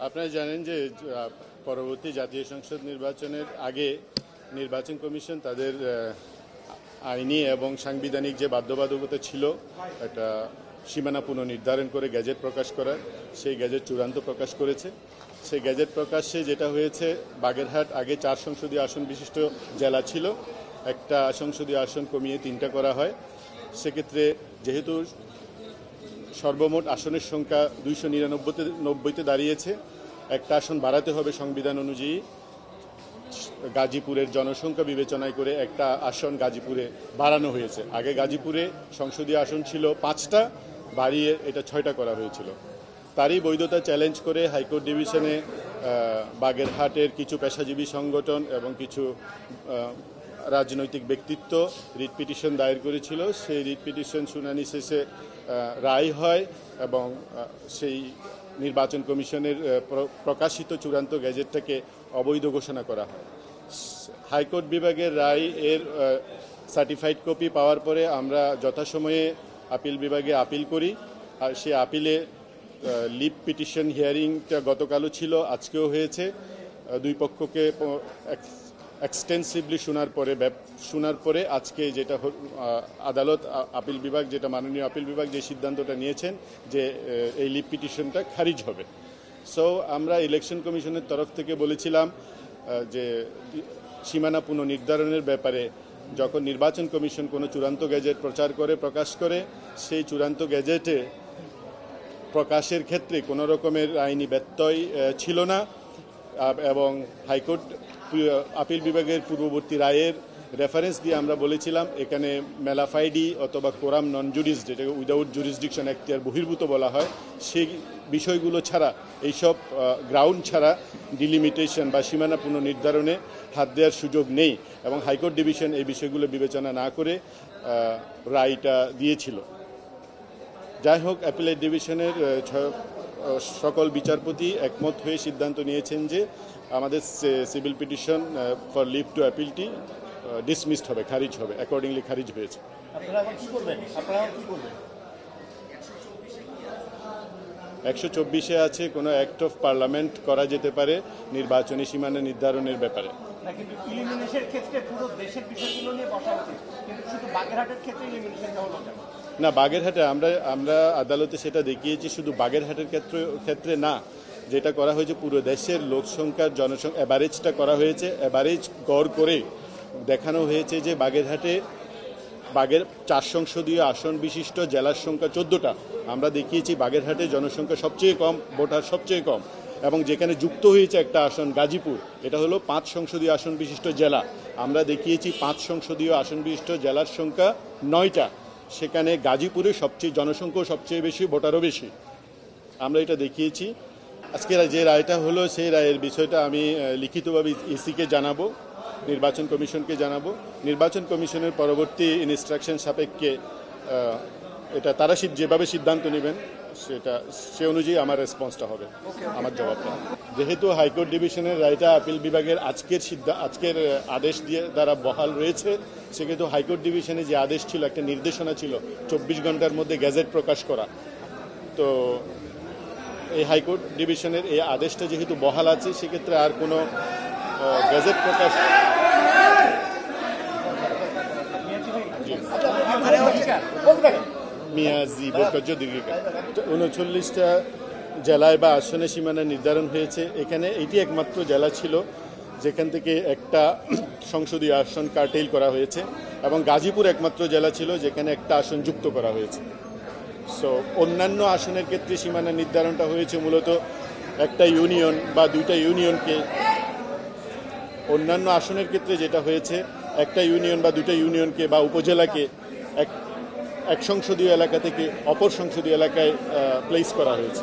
আপনারা জানেন যে পরবর্তী জাতীয় সংসদ নির্বাচনের আগে নির্বাচন কমিশন তাদের আইনি এবং সাংবিধানিক যে বাধ্যবাধকতা ছিল একটা সীমানা পুনর্নির্ধারণ করে গ্যাজেট প্রকাশ করার, সেই গ্যাজেট চূড়ান্ত প্রকাশ করেছে। সেই গ্যাজেট প্রকাশে যেটা হয়েছে, বাগেরহাট আগে 4 সংসদীয় আসন বিশিষ্ট জেলা ছিল, একটা সংসদীয় আসন কমিয়ে 3টা করা হয়। সেক্ষেত্রে যেহেতু সর্বমোট আসনের সংখ্যা 299তে দাঁড়িয়েছে, একটা আসন বাড়াতে হবে সংবিধান অনুযায়ী। গাজীপুরের জনসংখ্যা বিবেচনায় করে একটা আসন গাজীপুরে বাড়ানো হয়েছে। আগে গাজীপুরে সংসদীয় আসন ছিল 5টা, বাড়িয়ে এটা 6টা করা হয়েছিল। তারই বৈধতা চ্যালেঞ্জ করে হাইকোর্ট ডিভিশনে বাগেরহাটের কিছু পেশাজীবী সংগঠন এবং কিছু রাজনৈতিক ব্যক্তিত্ব রিট পিটিশন দায়ের করেছিল। সেই রিট পিটিশন শুনানি শেষে রায় হয় এবং সেই নির্বাচন কমিশনের প্রকাশিত চূড়ান্ত গ্যাজেটটাকে অবৈধ ঘোষণা করা হয়। হাইকোর্ট বিভাগের রায় এর সার্টিফাইড কপি পাওয়ার পরে আমরা যথাসময়ে আপিল বিভাগে আপিল করি। আর সেই আপিলে লিভ পিটিশন হিয়ারিংটা গতকালও ছিল, আজকেও হয়েছে। দুই পক্ষকে এক্সটেন্সিভলি শোনার পরে আজকে যেটা আদালত আপিল বিভাগ, যেটা মাননীয় আপিল বিভাগ যে সিদ্ধান্তটা নিয়েছেন যে এই লিভ পিটিশনটা খারিজ হবে। সো আমরা ইলেকশন কমিশনের তরফ থেকে বলেছিলাম যে সীমানা পুনর্নির্ধারণের ব্যাপারে যখন নির্বাচন কমিশন কোনো চূড়ান্ত গ্যাজেট প্রকাশ করে, সেই চূড়ান্ত গ্যাজেটে প্রকাশের ক্ষেত্রে কোনো রকমের আইনি ব্যত্যয় ছিল না এবং হাইকোর্ট আপিল বিভাগের পূর্ববর্তী রায়ের রেফারেন্স দিয়ে আমরা বলেছিলাম এখানে মেলাফাইডি অথবা কোরাম নন জুডিস, যেটাকে উইদাউট জুরিসডিকশন এখতিয়ার বহির্ভূত বলা হয়, সেই বিষয়গুলো ছাড়া, এইসব গ্রাউন্ড ছাড়া ডিলিমিটেশন বা সীমানা পুনর্নির্ধারণে হাত দেওয়ার সুযোগ নেই এবং হাইকোর্ট ডিভিশন এই বিষয়গুলো বিবেচনা না করে রায়টা দিয়েছিল। যাই হোক, অ্যাপিলেট ডিভিশনের সকল বিচারপতি একমত হয়ে সিদ্ধান্ত নিয়েছেন যে আমাদের civil petition for leave to অ্যাপিলটি ডিসমিসড হবে, খারিজ হবে। অ্যাকর্ডিংলি খারিজ হয়েছে। 124-এ আছে কোনো অ্যাক্ট অফ পার্লামেন্ট করা যেতে পারে নির্বাচনী সীমানা নির্ধারণের ব্যাপারে। না, বাগেরহাটে আমরা আদালতে সেটা দেখিয়েছি, শুধু বাগেরহাটের ক্ষেত্রে না, যেটা করা হয়েছে পুরো দেশের লোক সংখ্যার জনসংখ্যা অ্যাভারেজটা করা হয়েছে। অ্যাভারেজ গড় করে দেখানো হয়েছে যে বাগেরহাটে 4 সংসদীয় আসন বিশিষ্ট জেলার সংখ্যা 14টা। আমরা দেখিয়েছি বাগেরহাটে জনসংখ্যা সবচেয়ে কম, ভোটার সবচেয়ে কম, এবং যেখানে যুক্ত হয়েছে একটা আসন গাজীপুর, এটা হলো 5 সংসদীয় আসন বিশিষ্ট জেলা। আমরা দেখিয়েছি 5 সংসদীয় আসন বিশিষ্ট জেলার সংখ্যা 9টা, সেখানে গাজীপুরে জনসংখ্যা সবচেয়ে বেশি, ভোটারও বেশি। আমরা এটা দেখিয়েছি। আজকে যে রায়টা হলো, সেই রায়ের বিষয়টা আমি লিখিতভাবে ইসিকে জানাবো, নির্বাচন কমিশনকে জানাবো। নির্বাচন কমিশনের পরবর্তী ইনস্ট্রাকশন সাপেক্ষে এটা তারা যেভাবে সিদ্ধান্ত নেবেন সে অনুযায়ী আমার রেসপন্সটা হবে, আমার জবাবটা। যেহেতু হাইকোর্ট ডিভিশনের রায়টা আপিল বিভাগের আজকের আদেশ দ্বারা বহাল রয়েছে, সেক্ষেত্রে হাইকোর্ট ডিভিশনে যে আদেশ ছিল, একটা নির্দেশনা ছিল 24 ঘন্টার মধ্যে গ্যাজেট প্রকাশ করা। তো এই হাইকোর্ট ডিভিশনের এই আদেশটা যেহেতু বহাল আছে, সেক্ষেত্রে আর কোনো গ্যাজেট প্রকাশ মিয়াজি বরকত দীর্ঘিকার 39টা জেলায় বা আসনে সীমানা নির্ধারণ হয়েছে। এখানে এটি একমাত্র জেলা ছিল যেখান থেকে একটা সংসদীয় আসন কার্টেইল করা হয়েছে এবং গাজীপুর একমাত্র জেলা ছিল যেখানে একটা আসন যুক্ত করা হয়েছে। সো অন্যান্য আসনের ক্ষেত্রে সীমানা নির্ধারণটা হয়েছে মূলত একটা ইউনিয়ন বা 2টা ইউনিয়নকে, অন্যান্য আসনের ক্ষেত্রে যেটা হয়েছে একটা ইউনিয়ন বা 2টা ইউনিয়নকে বা উপজেলাকে এক সংসদীয় এলাকা থেকে অপর সংসদীয় এলাকায় প্লেস করা হয়েছে।